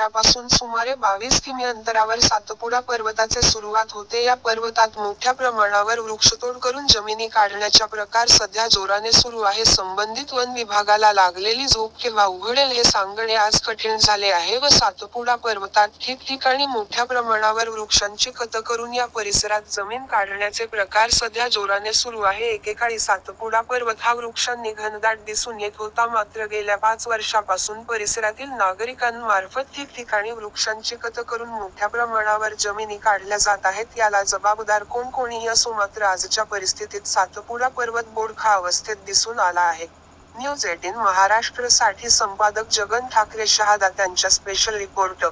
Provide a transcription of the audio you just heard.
शहरापासून सुमारे 22 किमी अंतरावर सातपुडा पर्वताचे सुरुवात होते. या पर्वतात मोठ्या प्रमाणावर वृक्षतोड करून जमिनी काढण्याचा प्रकार सध्या जोराने सुरू आहे. संबंधित वन विभागाला लागलेली झोप केव्हा उघडेल हे सांगणे आज कठीण झाले आहे व सातपुडा पर्वतात ठिकठिकाणी मोठ्या प्रमाणावर वृक्षांची कत करून या परिसरात जमीन काढण्याचे प्रकार सध्या जोराने सुरू आहे. एकेकाळी सातपुडा पर्वत हा वृक्षांनी घनदाट दिसून येत होता, मात्र गेल्या 5 वर्षापासून परिसरातील नागरिकांमार्फत ठिकठिकाणी वृक्षांची कत करून मोठ्या प्रमाणावर जमिनी काढल्या जात आहेत. याला जबाबदार कोणीही असो, मात्र आजच्या परिस्थितीत सातपुडा पर्वत बोडखा अवस्थेत दिसून आला आहे. न्यूज 18 महाराष्ट्र साठी संपादक जगन ठाकरे, शहादा. त्यांच्या स्पेशल रिपोर्ट.